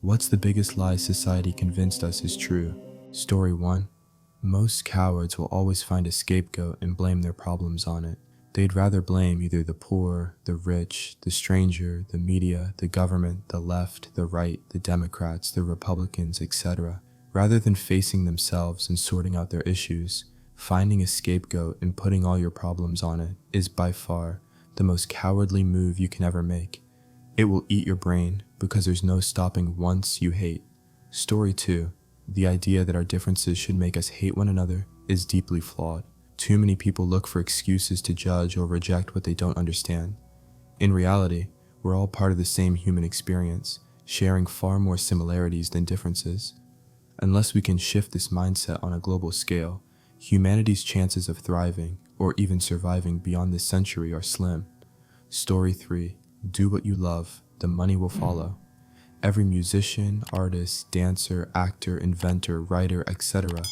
What's the biggest lie society convinced us is true? Story 1. Most cowards will always find a scapegoat and blame their problems on it. They'd rather blame either the poor, the rich, the stranger, the media, the government, the left, the right, the Democrats, the Republicans, etc. Rather than facing themselves and sorting out their issues, finding a scapegoat and putting all your problems on it is by far the most cowardly move you can ever make. It will eat your brain because there's no stopping once you hate. Story 2. The idea that our differences should make us hate one another is deeply flawed. Too many people look for excuses to judge or reject what they don't understand. In reality, we're all part of the same human experience, sharing far more similarities than differences. Unless we can shift this mindset on a global scale, humanity's chances of thriving or even surviving beyond this century are slim. Story 3. Do what you love, the money will follow. Every musician, artist, dancer, actor, inventor, writer, etc.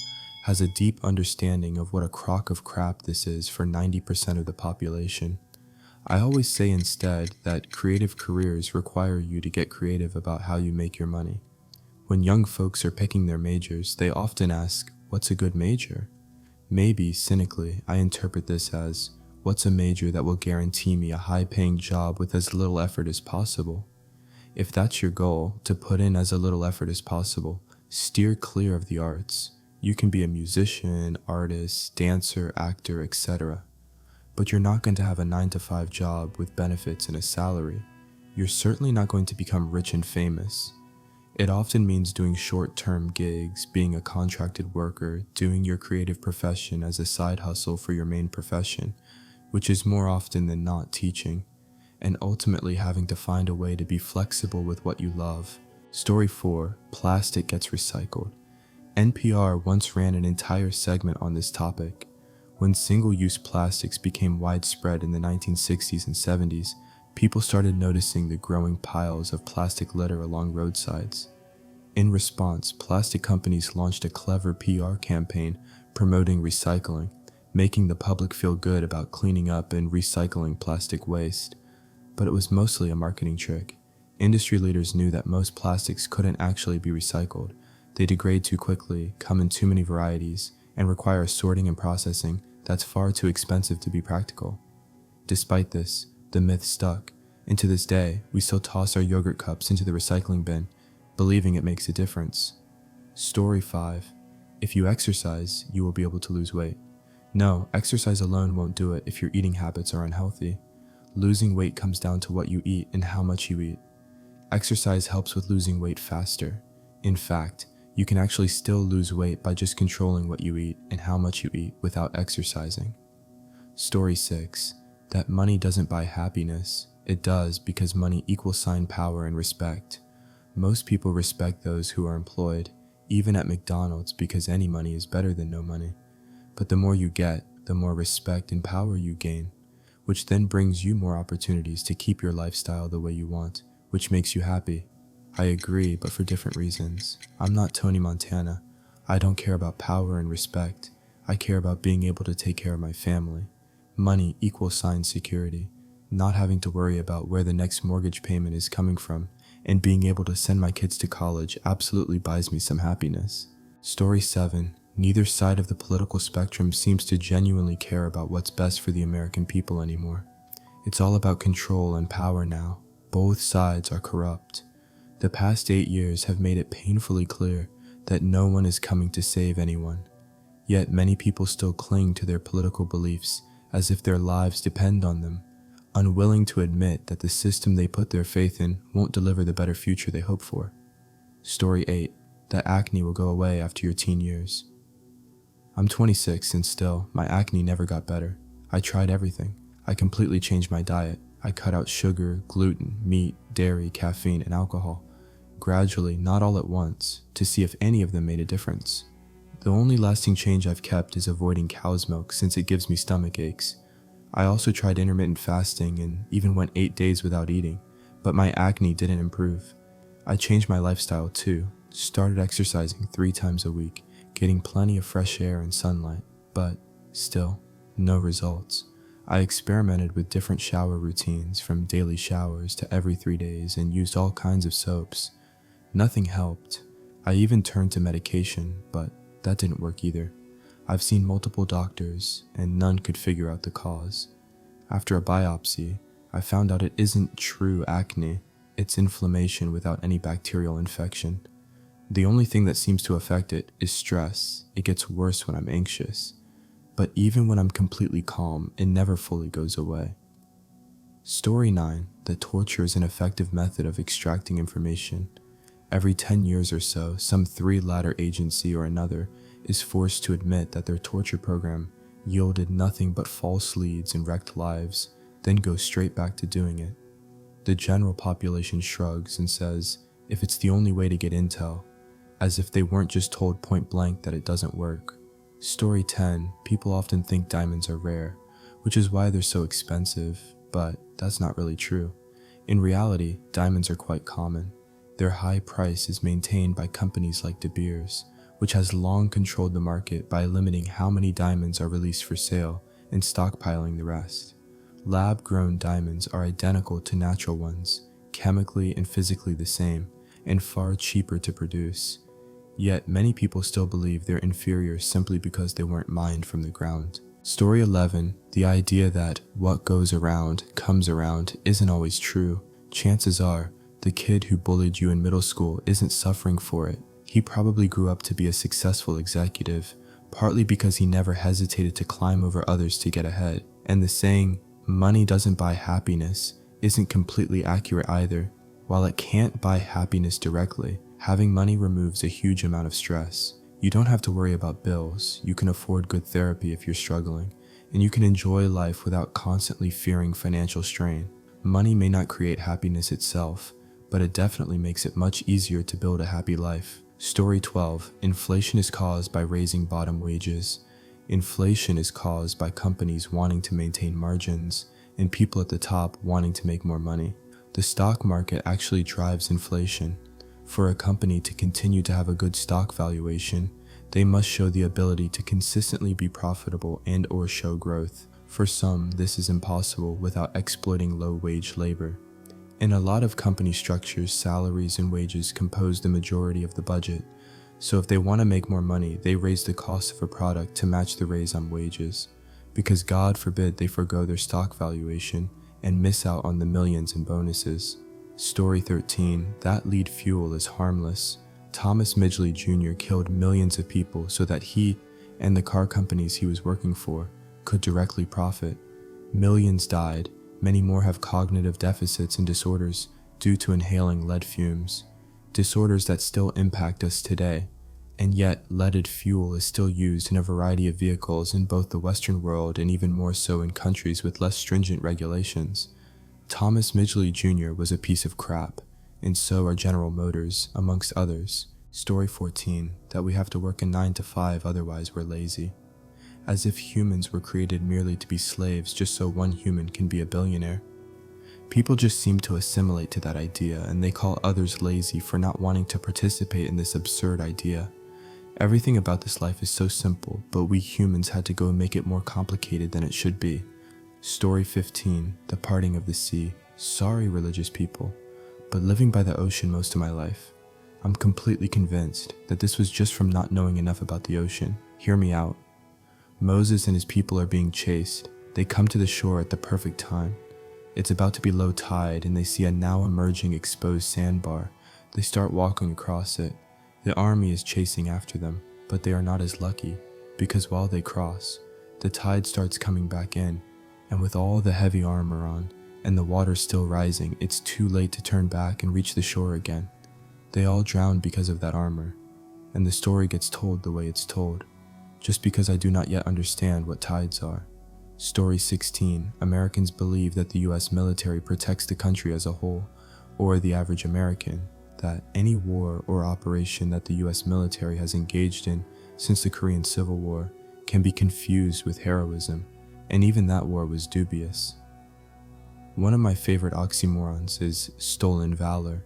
has a deep understanding of what a crock of crap this is for 90% of the population. I always say instead that creative careers require you to get creative about how you make your money. When young folks are picking their majors, they often ask, "What's a good major?" Maybe, cynically, I interpret this as, what's a major that will guarantee me a high-paying job with as little effort as possible? If that's your goal, to put in as little effort as possible, steer clear of the arts. You can be a musician, artist, dancer, actor, etc. But you're not going to have a 9-to-5 job with benefits and a salary. You're certainly not going to become rich and famous. It often means doing short-term gigs, being a contracted worker, doing your creative profession as a side hustle for your main profession, which is more often than not teaching, and ultimately having to find a way to be flexible with what you love. Story 4. Plastic gets recycled. NPR once ran an entire segment on this topic. When single-use plastics became widespread in the 1960s and 70s, people started noticing the growing piles of plastic litter along roadsides. In response, plastic companies launched a clever PR campaign promoting recycling, making the public feel good about cleaning up and recycling plastic waste. But it was mostly a marketing trick. Industry leaders knew that most plastics couldn't actually be recycled. They degrade too quickly, come in too many varieties, and require sorting and processing that's far too expensive to be practical. Despite this, the myth stuck, and to this day, we still toss our yogurt cups into the recycling bin, believing it makes a difference. Story 5. If you exercise, you will be able to lose weight. No, exercise alone won't do it if your eating habits are unhealthy. Losing weight comes down to what you eat and how much you eat. Exercise helps with losing weight faster. In fact, you can actually still lose weight by just controlling what you eat and how much you eat without exercising. Story 6. That money doesn't buy happiness. It does because money equals power and respect. Most people respect those who are employed, even at McDonald's, because any money is better than no money. But the more you get, the more respect and power you gain, which then brings you more opportunities to keep your lifestyle the way you want, which makes you happy. I agree, but for different reasons. I'm not Tony Montana. I don't care about power and respect. I care about being able to take care of my family. Money equals security. Not having to worry about where the next mortgage payment is coming from, and being able to send my kids to college absolutely buys me some happiness. Story 7. Neither side of the political spectrum seems to genuinely care about what's best for the American people anymore. It's all about control and power now. Both sides are corrupt. The past 8 years have made it painfully clear that no one is coming to save anyone. Yet many people still cling to their political beliefs as if their lives depend on them, unwilling to admit that the system they put their faith in won't deliver the better future they hope for. Story 8. That acne will go away after your teen years. I'm 26 and still, my acne never got better. I tried everything. I completely changed my diet. I cut out sugar, gluten, meat, dairy, caffeine, and alcohol. Gradually, not all at once, to see if any of them made a difference. The only lasting change I've kept is avoiding cow's milk since it gives me stomach aches. I also tried intermittent fasting and even went 8 days without eating, but my acne didn't improve. I changed my lifestyle too, started exercising 3 times a week, getting plenty of fresh air and sunlight, but still, no results. I experimented with different shower routines, from daily showers to every 3 days, and used all kinds of soaps. Nothing helped. I even turned to medication, but that didn't work either. I've seen multiple doctors, and none could figure out the cause. After a biopsy, I found out it isn't true acne, it's inflammation without any bacterial infection. The only thing that seems to affect it is stress. It gets worse when I'm anxious. But even when I'm completely calm, it never fully goes away. Story 9. The torture is an effective method of extracting information. Every 10 years or so, some three-letter agency or another is forced to admit that their torture program yielded nothing but false leads and wrecked lives, then goes straight back to doing it. The general population shrugs and says, if it's the only way to get intel, as if they weren't just told point blank that it doesn't work. Story 10. People often think diamonds are rare, which is why they're so expensive, but that's not really true. In reality, diamonds are quite common. Their high price is maintained by companies like De Beers, which has long controlled the market by limiting how many diamonds are released for sale and stockpiling the rest. Lab-grown diamonds are identical to natural ones, chemically and physically the same, and far cheaper to produce. Yet many people still believe they're inferior simply because they weren't mined from the ground. Story 11. The idea that what goes around comes around isn't always true. Chances are, the kid who bullied you in middle school isn't suffering for it. He probably grew up to be a successful executive, partly because he never hesitated to climb over others to get ahead. And the saying, money doesn't buy happiness, isn't completely accurate either. While it can't buy happiness directly, having money removes a huge amount of stress. You don't have to worry about bills, you can afford good therapy if you're struggling, and you can enjoy life without constantly fearing financial strain. Money may not create happiness itself, but it definitely makes it much easier to build a happy life. Story 12. Inflation is caused by raising bottom wages. Inflation is caused by companies wanting to maintain margins and people at the top wanting to make more money. The stock market actually drives inflation. For a company to continue to have a good stock valuation, they must show the ability to consistently be profitable and or show growth. For some, this is impossible without exploiting low-wage labor. In a lot of company structures, salaries and wages compose the majority of the budget. So if they want to make more money, they raise the cost of a product to match the raise on wages. Because God forbid they forgo their stock valuation and miss out on the millions in bonuses. Story 13. That lead fuel is harmless. Thomas Midgley Jr. killed millions of people so that he and the car companies he was working for could directly profit. Millions died. Many more have cognitive deficits and disorders due to inhaling lead fumes. Disorders that still impact us today. And yet, leaded fuel is still used in a variety of vehicles in both the Western world and even more so in countries with less stringent regulations. Thomas Midgley Jr. was a piece of crap, and so are General Motors, amongst others. Story 14. That we have to work a 9 to 5, otherwise we're lazy. As if humans were created merely to be slaves just so one human can be a billionaire. People just seem to assimilate to that idea, and they call others lazy for not wanting to participate in this absurd idea. Everything about this life is so simple, but we humans had to go and make it more complicated than it should be. Story 15. The parting of the sea. Sorry, religious people, but living by the ocean most of my life, I'm completely convinced that this was just from not knowing enough about the ocean. Hear me out. Moses and his people are being chased. They come to the shore at the perfect time. It's about to be low tide and they see a now emerging exposed sandbar. They start walking across it. The army is chasing after them, but they are not as lucky, because while they cross, the tide starts coming back in, and with all the heavy armor on, and the water still rising, it's too late to turn back and reach the shore again. They all drown because of that armor, and the story gets told the way it's told, just because I do not yet understand what tides are. Story 16. Americans believe that the US military protects the country as a whole, or the average American, that any war or operation that the US military has engaged in since the Korean Civil War can be confused with heroism, and even that war was dubious. One of my favorite oxymorons is stolen valor.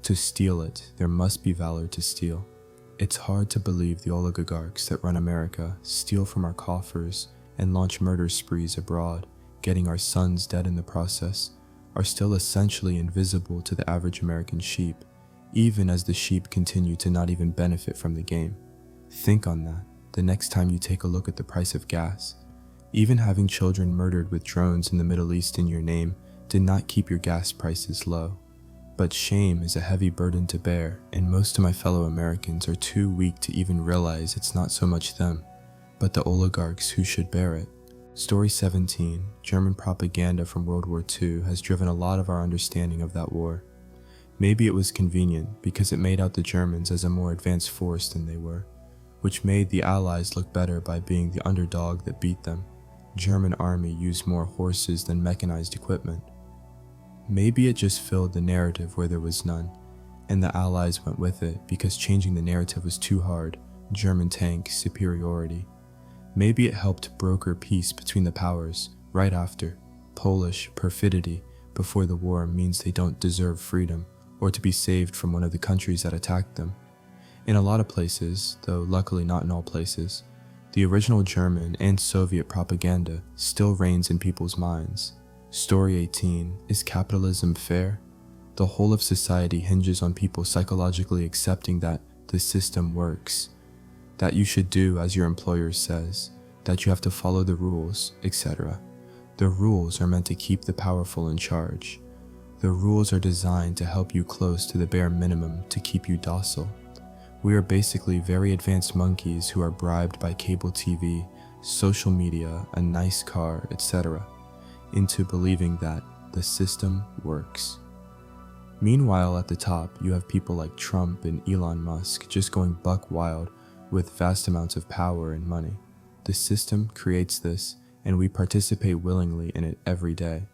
To steal it, there must be valor to steal. It's hard to believe the oligarchs that run America steal from our coffers and launch murder sprees abroad, getting our sons dead in the process, are still essentially invisible to the average American sheep, even as the sheep continue to not even benefit from the game. Think on that the next time you take a look at the price of gas. Even having children murdered with drones in the Middle East in your name did not keep your gas prices low. But shame is a heavy burden to bear, and most of my fellow Americans are too weak to even realize it's not so much them, but the oligarchs who should bear it. Story 17, German propaganda from World War II, has driven a lot of our understanding of that war. Maybe it was convenient because it made out the Germans as a more advanced force than they were, which made the Allies look better by being the underdog that beat them. German army used more horses than mechanized equipment. Maybe it just filled the narrative where there was none, and the Allies went with it because changing the narrative was too hard. German tank superiority. Maybe it helped broker peace between the powers right after. Polish perfidy before the war means they don't deserve freedom or to be saved from one of the countries that attacked them. In a lot of places, though luckily not in all places, the original German and Soviet propaganda still reigns in people's minds. Story 18, is capitalism fair? The whole of society hinges on people psychologically accepting that the system works, that you should do as your employer says, that you have to follow the rules, etc. The rules are meant to keep the powerful in charge. The rules are designed to help you close to the bare minimum to keep you docile. We are basically very advanced monkeys who are bribed by cable TV, social media, a nice car, etc., into believing that the system works. Meanwhile, at the top, you have people like Trump and Elon Musk just going buck wild with vast amounts of power and money. The system creates this, and we participate willingly in it every day.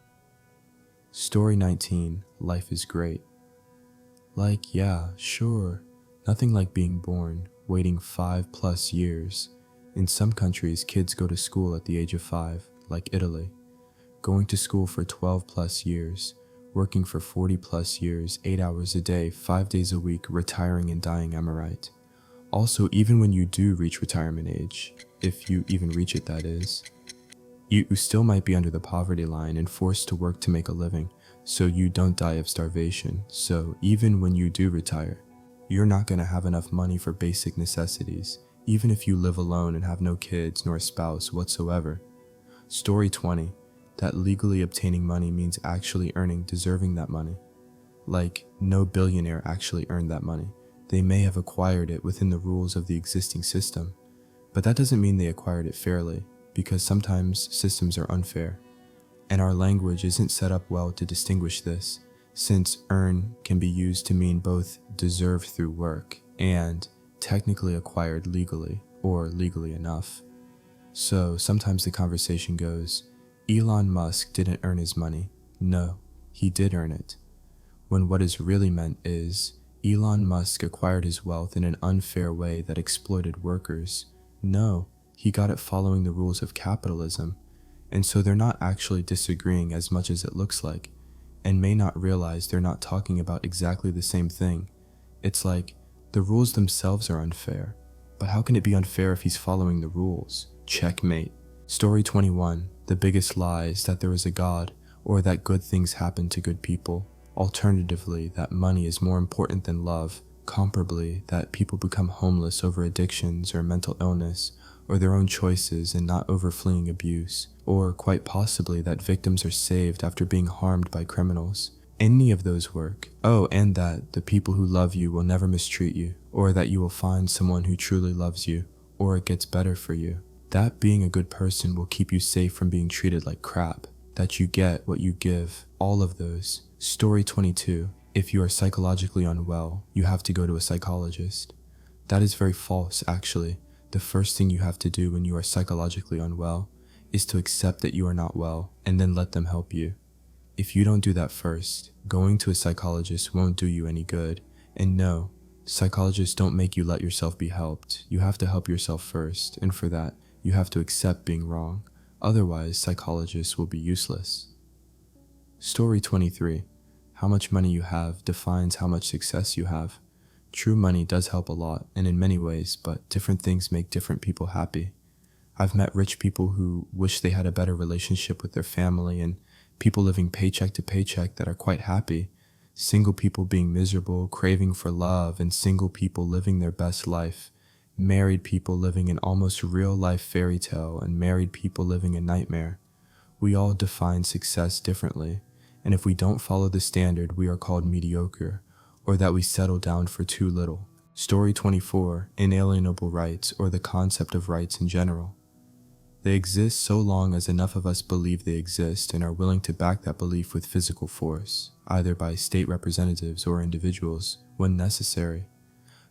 Story 19, life is great. Like, yeah, sure. Nothing like being born, waiting 5+ years. In some countries, kids go to school at the age of 5, like Italy. Going to school for 12+ years, working for 40+ years, 8 hours a day, 5 days a week, retiring and dying, am I right? Also, even when you do reach retirement age, if you even reach it that is, you still might be under the poverty line and forced to work to make a living, so you don't die of starvation. So even when you do retire, you're not going to have enough money for basic necessities, even if you live alone and have no kids nor spouse whatsoever. Story 20, that legally obtaining money means actually deserving that money. Like, no billionaire actually earned that money. They may have acquired it within the rules of the existing system, but that doesn't mean they acquired it fairly, because sometimes systems are unfair. And our language isn't set up well to distinguish this, since earn can be used to mean both deserve through work and technically acquired legally or legally enough. So sometimes the conversation goes, Elon Musk didn't earn his money. No, he did earn it. When what is really meant is, Elon Musk acquired his wealth in an unfair way that exploited workers. No, he got it following the rules of capitalism. And so they're not actually disagreeing as much as it looks like, and may not realize they're not talking about exactly the same thing. It's like, the rules themselves are unfair, but how can it be unfair if he's following the rules? Checkmate. Story 21, the biggest lie is that there is a God, or that good things happen to good people. Alternatively, that money is more important than love. Comparably, that people become homeless over addictions or mental illness, or their own choices and not over fleeing abuse. Or quite possibly that victims are saved after being harmed by criminals. Any of those work. Oh, and that the people who love you will never mistreat you, or that you will find someone who truly loves you, or it gets better for you. That being a good person will keep you safe from being treated like crap. That you get what you give. All of those. Story 22. If you are psychologically unwell, you have to go to a psychologist. That is very false, actually. The first thing you have to do when you are psychologically unwell is to accept that you are not well, and then let them help you. If you don't do that first, going to a psychologist won't do you any good. And no, psychologists don't make you let yourself be helped. You have to help yourself first, and for that, you have to accept being wrong. Otherwise, psychologists will be useless. Story 23. How much money you have defines how much success you have. True money does help a lot, and in many ways, but different things make different people happy. I've met rich people who wish they had a better relationship with their family, and people living paycheck to paycheck that are quite happy. Single people being miserable, craving for love, and single people living their best life. Married people living an almost real-life fairy tale, and married people living a nightmare. We all define success differently, and if we don't follow the standard, we are called mediocre, or that we settle down for too little. Story 24, inalienable rights, or the concept of rights in general. They exist so long as enough of us believe they exist and are willing to back that belief with physical force, either by state representatives or individuals, when necessary.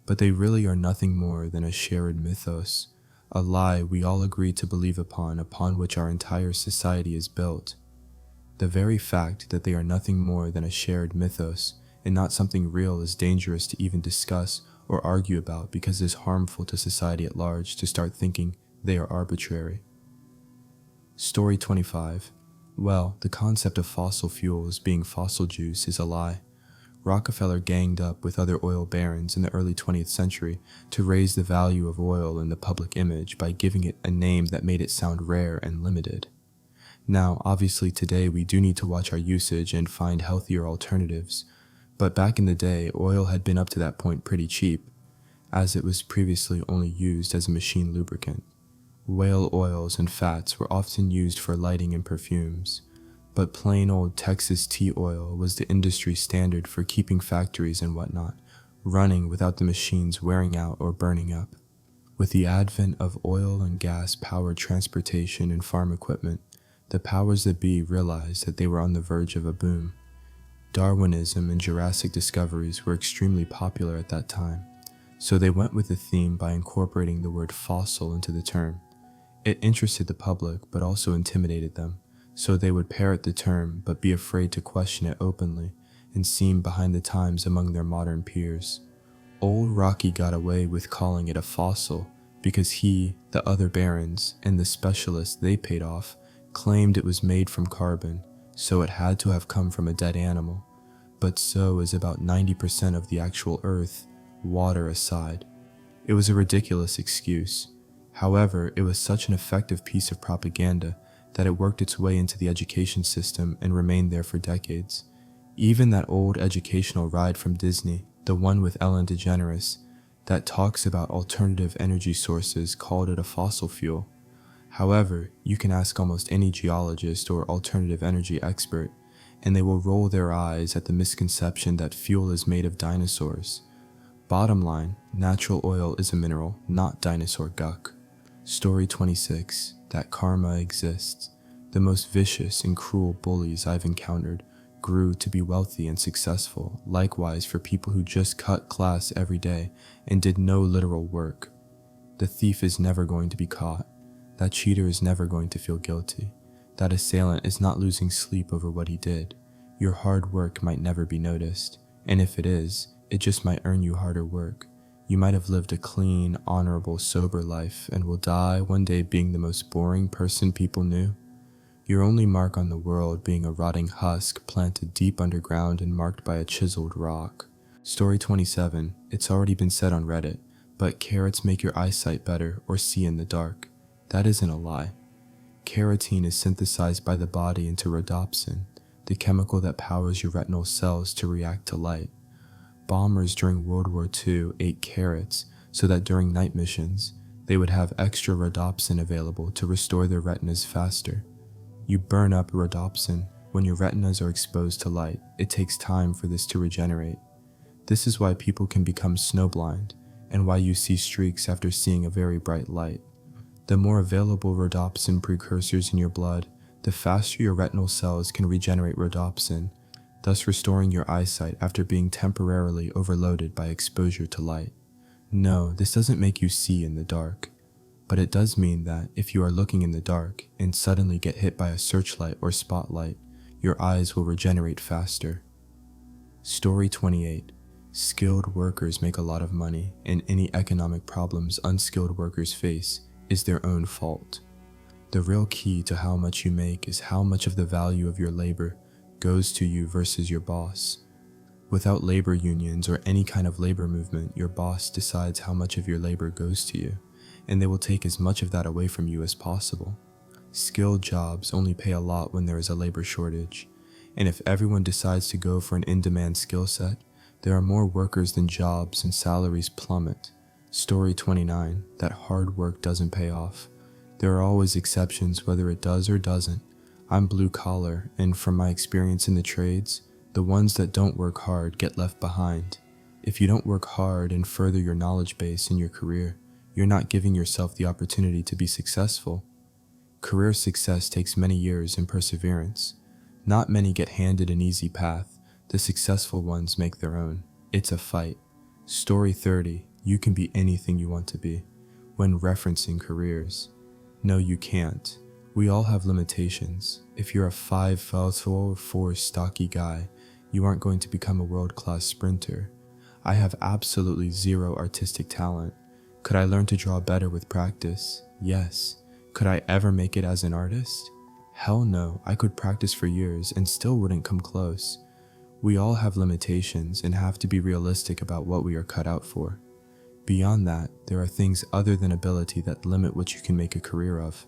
But they really are nothing more than a shared mythos, a lie we all agree to believe upon which our entire society is built. The very fact that they are nothing more than a shared mythos and not something real is dangerous to even discuss or argue about because it is harmful to society at large to start thinking they are arbitrary. Story 25. Well, the concept of fossil fuels being fossil juice is a lie. Rockefeller ganged up with other oil barons in the early 20th century to raise the value of oil in the public image by giving it a name that made it sound rare and limited. Now, obviously today we do need to watch our usage and find healthier alternatives, but back in the day, oil had been up to that point pretty cheap, as it was previously only used as a machine lubricant. Whale oils and fats were often used for lighting and perfumes, but plain old Texas tea oil was the industry standard for keeping factories and whatnot running without the machines wearing out or burning up. With the advent of oil and gas-powered transportation and farm equipment, the powers that be realized that they were on the verge of a boom. Darwinism and Jurassic discoveries were extremely popular at that time, so they went with the theme by incorporating the word fossil into the term. It interested the public but also intimidated them, so they would parrot the term but be afraid to question it openly and seem behind the times among their modern peers. Old Rocky got away with calling it a fossil because he, the other barons, and the specialists they paid off claimed it was made from carbon, so it had to have come from a dead animal, but so is about 90% of the actual earth, water aside. It was a ridiculous excuse. However, it was such an effective piece of propaganda that it worked its way into the education system and remained there for decades. Even that old educational ride from Disney, the one with Ellen DeGeneres, that talks about alternative energy sources, called it a fossil fuel. However, you can ask almost any geologist or alternative energy expert, and they will roll their eyes at the misconception that fuel is made of dinosaurs. Bottom line, natural oil is a mineral, not dinosaur guck. Story 26. That karma exists. The most vicious and cruel bullies I've encountered grew to be wealthy and successful, likewise for people who just cut class every day and did no literal work. The thief is never going to be caught. That cheater is never going to feel guilty. That assailant is not losing sleep over what he did. Your hard work might never be noticed, and if it is, it just might earn you harder work. You might have lived a clean, honorable, sober life and will die one day being the most boring person people knew. Your only mark on the world being a rotting husk planted deep underground and marked by a chiseled rock. Story 27. It's already been said on Reddit, but carrots make your eyesight better or see in the dark. That isn't a lie. Carotene is synthesized by the body into rhodopsin, the chemical that powers your retinal cells to react to light. Bombers during World War II ate carrots so that during night missions, they would have extra rhodopsin available to restore their retinas faster. You burn up rhodopsin when your retinas are exposed to light. It takes time for this to regenerate. This is why people can become snowblind and why you see streaks after seeing a very bright light. The more available rhodopsin precursors in your blood, the faster your retinal cells can regenerate rhodopsin, thus restoring your eyesight after being temporarily overloaded by exposure to light. No, this doesn't make you see in the dark, but it does mean that if you are looking in the dark and suddenly get hit by a searchlight or spotlight, your eyes will regenerate faster. Story 28. Skilled workers make a lot of money, and any economic problems unskilled workers face is their own fault. The real key to how much you make is how much of the value of your labor goes to you versus your boss. Without labor unions or any kind of labor movement, your boss decides how much of your labor goes to you, and they will take as much of that away from you as possible. Skilled jobs only pay a lot when there is a labor shortage, And if everyone decides to go for an in-demand skill set, there are more workers than jobs and salaries plummet. Story 29, that hard work doesn't pay off. There are always exceptions whether it does or doesn't. I'm blue collar, and from my experience in the trades, the ones that don't work hard get left behind. If you don't work hard and further your knowledge base in your career, you're not giving yourself the opportunity to be successful. Career success takes many years and perseverance. Not many get handed an easy path. The successful ones make their own. It's a fight. Story 30, you can be anything you want to be. When referencing careers. No, you can't. We all have limitations. If you're a 5'4" or 4 stocky guy, you aren't going to become a world-class sprinter. I have absolutely zero artistic talent. Could I learn to draw better with practice? Yes. Could I ever make it as an artist? Hell no, I could practice for years and still wouldn't come close. We all have limitations and have to be realistic about what we are cut out for. Beyond that, there are things other than ability that limit what you can make a career of.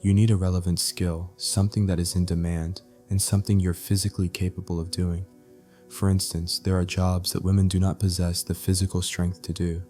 You need a relevant skill, something that is in demand, and something you're physically capable of doing. For instance, there are jobs that women do not possess the physical strength to do.